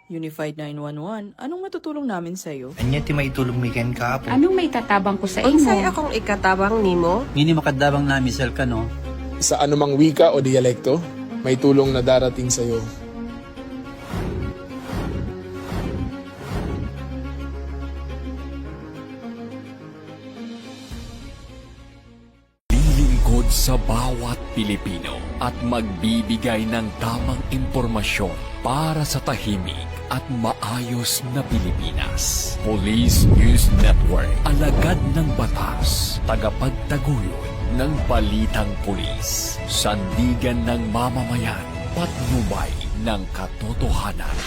Unified 911, anong matutulong namin sa'yo? Anya ti maitulong mi ken kahapon. Anong may tatabang ko sa Unsay imo? akong ikatabang nimo? Ngini makadabang na misal ka no. Sa anumang wika o dialekto, may tulong na darating sa iyo. Lilingkod sa bawat Pilipino at magbibigay ng tamang impormasyon para sa tahimik at maayos na Pilipinas. Police News Network, alagad ng batas, tagapagtaguyod ng balitang pulis, sandigan ng mamamayan, patnubay ng katotohanan.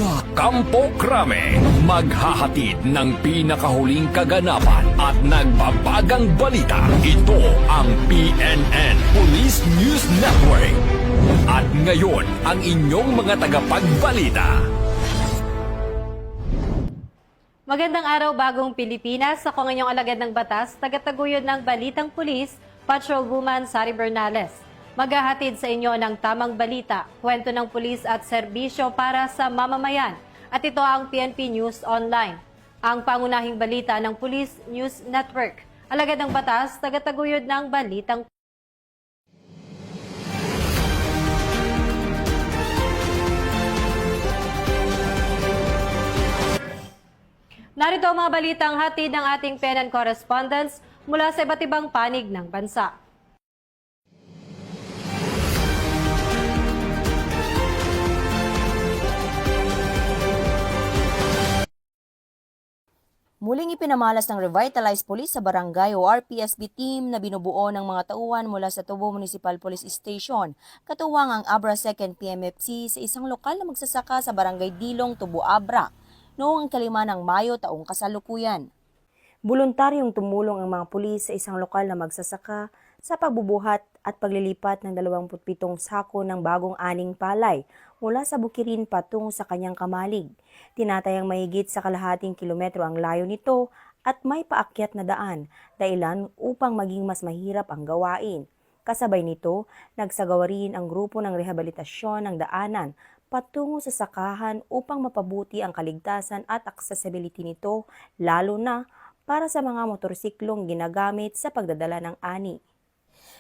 Na Kampo Krame, maghahatid ng pinakahuling kaganapan at nagbabagang balita. Ito ang PNN Police News Network. At ngayon, ang inyong mga tagapagbalita. Magandang araw, Bagong Pilipinas. Ako ang inyong alagad ng batas, tagataguyod ng Balitang Pulis, Patrolwoman Sari Bernales. Maghahatid sa inyo ng tamang balita, kwento ng pulis at serbisyo para sa mamamayan. At ito ang PNP News Online, ang pangunahing balita ng Police News Network. Alagad ng batas, tagataguyod ng Balitang Narito ang mga balitang hatid ng ating PNN correspondents mula sa iba't ibang panig ng bansa. Muling ipinamalas ng Revitalized Police sa barangay o RPSB team na binubuo ng mga tauhan mula sa Tubo Municipal Police Station, katuwang ang Abra 2nd PMFC sa isang lokal na magsasaka sa barangay Dilong, Tubo, Abra, noong 5 ng Mayo taong kasalukuyan. Voluntaryong tumulong ang mga pulis sa isang lokal na magsasaka sa pagbubuhat at paglilipat ng 27 sako ng bagong aning palay mula sa Bukirin patungo sa kanyang kamalig. Tinatayang mahigit sa kalahating kilometro ang layo nito at may paakyat na daan, dahilan upang maging mas mahirap ang gawain. Kasabay nito, nagsagawa rin ang grupo ng rehabilitasyon ng daanan patungo sa sakahan upang mapabuti ang kaligtasan at accessibility nito, lalo na para sa mga motorsiklong ginagamit sa pagdadala ng ani.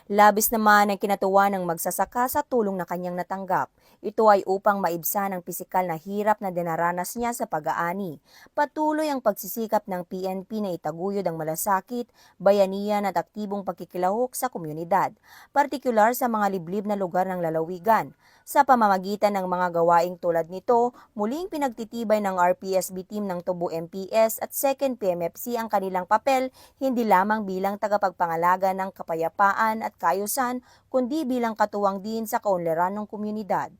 Labis naman ang kinatuwa ng magsasaka sa tulong na kanyang natanggap. Ito ay upang maibsan ang pisikal na hirap na dinaranas niya sa pag-aani. Patuloy ang pagsisikap ng PNP na itaguyod ang malasakit, bayanihan at aktibong pagkikilahok sa komunidad, partikular sa mga liblib na lugar ng lalawigan. Sa pamamagitan ng mga gawaing tulad nito, muling pinagtitibay ng RPSB team ng Tubo MPS at 2nd PMFC ang kanilang papel hindi lamang bilang tagapagpangalaga ng kapayapaan at kaayusan, kundi bilang katuwang din sa kaunlaran ng komunidad.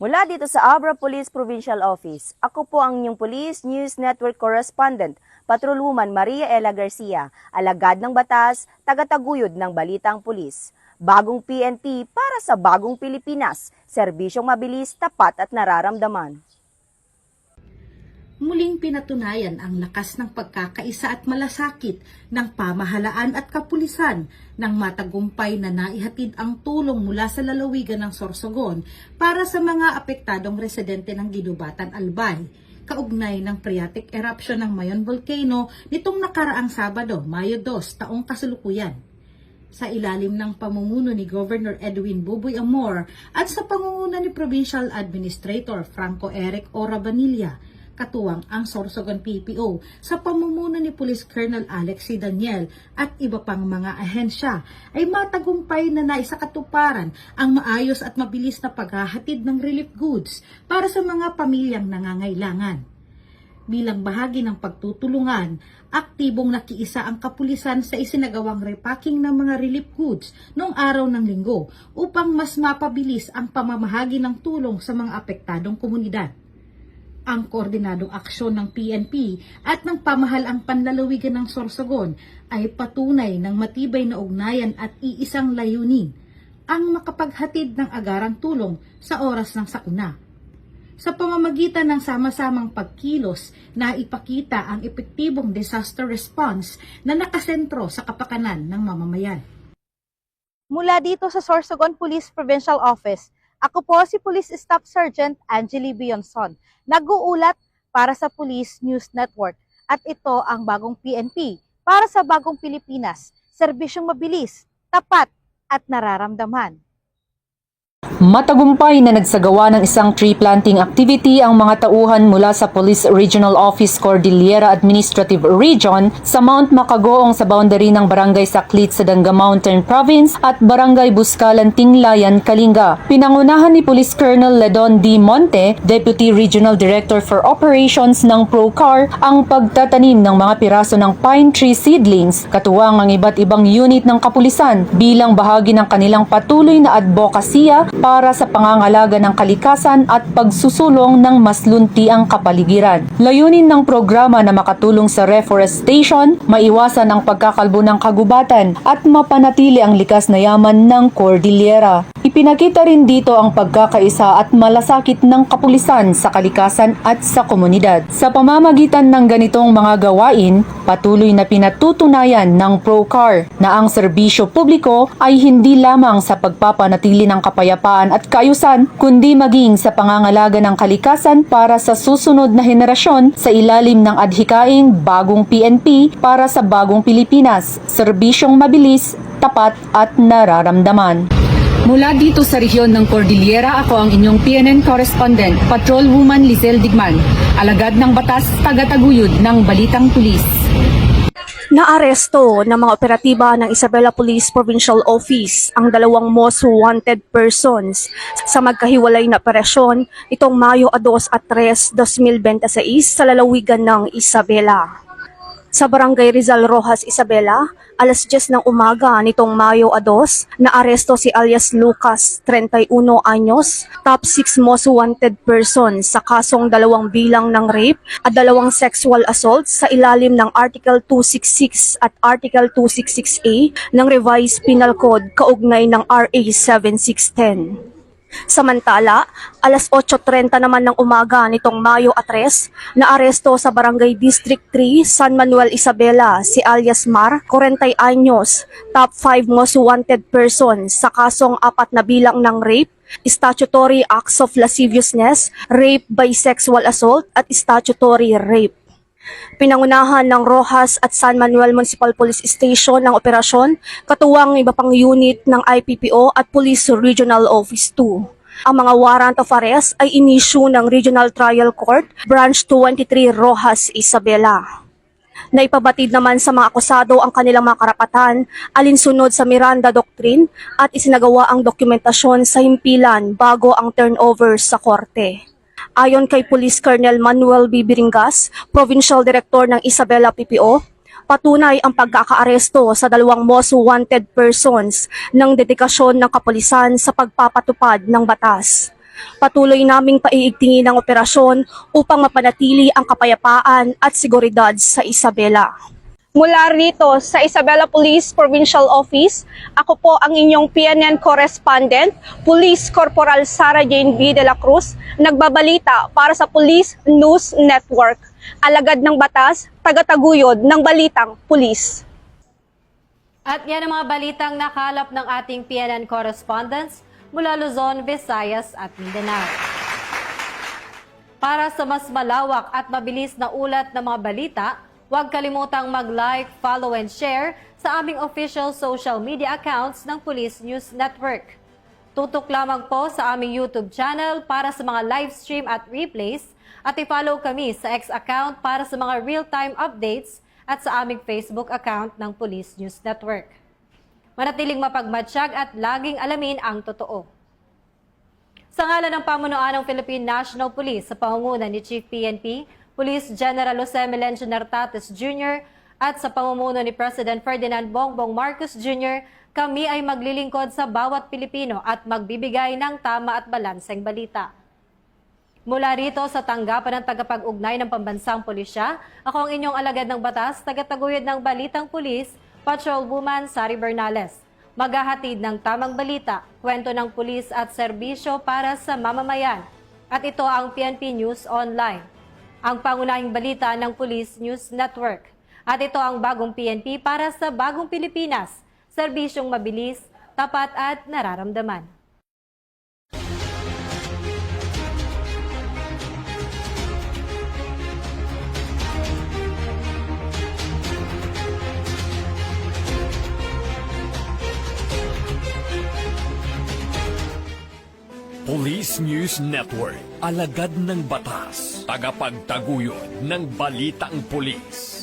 Mula dito sa Abra Police Provincial Office, ako po ang inyong Police News Network Correspondent, Patrolwoman Maria Ella Garcia, alagad ng batas, tagataguyod ng Balitang Pulis. Bagong PNP para sa bagong Pilipinas, serbisyong mabilis, tapat at nararamdaman. Muling pinatunayan ang lakas ng pagkakaisa at malasakit ng pamahalaan at kapulisan nang matagumpay na naihatid ang tulong mula sa lalawigan ng Sorsogon para sa mga apektadong residente ng Ginubatan, Albay, kaugnay ng phreatic eruption ng Mayon Volcano nitong nakaraang Sabado, Mayo 2, taong kasalukuyan. Sa ilalim ng pamumuno ni Governor Edwin Buboy Amor at sa pangunguna ni Provincial Administrator Franco Eric Orabanilla, katuwang ang Sorsogon PPO sa pamumuno ni Police Colonel Alex C. Daniel at iba pang mga ahensya ay matagumpay na naisakatuparan ang maayos at mabilis na paghahatid ng relief goods para sa mga pamilyang nangangailangan. Bilang bahagi ng pagtutulungan, aktibong nakiisa ang kapulisan sa isinagawang repacking ng mga relief goods noong araw ng Linggo upang mas mapabilis ang pamamahagi ng tulong sa mga apektadong komunidad. Ang koordinadong aksyon ng PNP at ng pamahalaang panlalawigan ng Sorsogon ay patunay ng matibay na ugnayan at iisang layunin, ang makapaghatid ng agarang tulong sa oras ng sakuna. Sa pamamagitan ng sama-samang pagkilos na ipakita ang epektibong disaster response na nakasentro sa kapakanan ng mamamayan. Mula dito sa Sorsogon Police Provincial Office, Ako po si Police Staff Sergeant Angeli Bionson, nag-uulat para sa Police News Network at ito ang bagong PNP para sa bagong Pilipinas, serbisyong mabilis, tapat at nararamdaman. Matagumpay na nagsagawa ng isang tree planting activity ang mga tauhan mula sa Police Regional Office Cordillera Administrative Region sa Mount Macagoong sa boundary ng Barangay Saklit sa Danga Mountain Province at Barangay Buscalan, Tinglayan, Kalinga. Pinangunahan ni Police Colonel Ledon D. Monte, Deputy Regional Director for Operations ng PROCAR, ang pagtatanim ng mga piraso ng pine tree seedlings, katuwang ang iba't ibang unit ng kapulisan bilang bahagi ng kanilang patuloy na advokasya para sa pangangalaga ng kalikasan at pagsusulong ng mas luntiang kapaligiran. Layunin ng programa na makatulong sa reforestation, maiwasan ang pagkakalbo ng kagubatan at mapanatili ang likas na yaman ng Cordillera. Ipinakita rin dito ang pagkakaisa at malasakit ng kapulisan sa kalikasan at sa komunidad. Sa pamamagitan ng ganitong mga gawain, patuloy na pinatutunayan ng PROCAR na ang serbisyo publiko ay hindi lamang sa pagpapanatili ng kapayapaan at kaayusan, kundi maging sa pangangalaga ng kalikasan para sa susunod na henerasyon sa ilalim ng adhikaing bagong PNP para sa bagong Pilipinas, serbisyong mabilis, tapat at nararamdaman. Mula dito sa rehiyon ng Cordillera, ako ang inyong PNN correspondent, Patrolwoman Lizelle Digman, alagad ng batas, tagataguyod ng Balitang Pulis. Naaresto ng mga operatiba ng Isabela Police Provincial Office ang dalawang most wanted persons sa magkahiwalay na operasyon itong Mayo 2 at 3, 2026 sa lalawigan ng Isabela. Sa Barangay Rizal Rojas, Isabela, alas 10 ng umaga nitong Mayo 2, naaresto si alias Lucas, 31 anyos, top 6 most wanted person sa kasong 2 bilang ng rape at 2 sexual assault sa ilalim ng Article 266 at Article 266A ng Revised Penal Code kaugnay ng RA 7610. Samantala, alas 8:30 naman ng umaga nitong Mayo 3, naaresto sa Barangay District 3, San Manuel, Isabela si alias Mar, 40 anyos, top 5 most wanted person sa kasong 4 na bilang ng rape, statutory acts of lasciviousness, rape by sexual assault at statutory rape. Pinangunahan ng Rojas at San Manuel Municipal Police Station ng operasyon, katuwang iba pang unit ng IPPO at Police Regional Office 2. Ang mga warrant of arrest ay inisyu ng Regional Trial Court, Branch 23, Rojas, Isabela. Naipabatid naman sa mga akusado ang kanilang mga karapatan alinsunod sa Miranda Doctrine at isinagawa ang dokumentasyon sa himpilan bago ang turnover sa korte. Ayon kay Police Colonel Manuel B. Biringas, Provincial Director ng Isabela PPO, patunay ang pagkakaaresto sa 2 most wanted persons ng dedikasyon ng kapulisan sa pagpapatupad ng batas. Patuloy naming paiigtingin ang operasyon upang mapanatili ang kapayapaan at seguridad sa Isabela. Mula rito sa Isabela Police Provincial Office, ako po ang inyong PNN correspondent, Police Corporal Sara Jane B. de la Cruz, nagbabalita para sa Police News Network, alagad ng batas, tagataguyod ng Balitang Pulis. At yan ang mga balitang nakalap ng ating PNN correspondents mula Luzon, Visayas at Mindanao. Para sa mas malawak at mabilis na ulat ng mga balita, huwag kalimutang mag-like, follow and share sa aming official social media accounts ng Police News Network. Tutok lamang po sa aming YouTube channel para sa mga live stream at replays at i-follow kami sa X account para sa mga real-time updates at sa aming Facebook account ng Police News Network. Manatiling mapagmatsyag at laging alamin ang totoo. Sa ngalan ng pamunuan ng Philippine National Police sa pangunguna ni Chief PNP, Police General Jose Melencio Nartates Jr. at sa pamumuno ni President Ferdinand Bongbong Marcos Jr., kami ay maglilingkod sa bawat Pilipino at magbibigay ng tama at balanseng balita. Mula rito sa tanggapan ng tagapag-ugnay ng Pambansang Pulisya, ako ang inyong alagad ng batas, tagataguyod ng Balitang Pulis, Patrolwoman Sari Bernales. Maghahatid ng tamang balita, kwento ng pulis at serbisyo para sa mamamayan. At ito ang PNP News Online, ang pangunahing balita ng Police News Network. At ito ang bagong PNP para sa bagong Pilipinas, serbisyong mabilis, tapat at nararamdaman. Police News Network, alagad ng batas, tagapagtaguyod ng balitang pulis.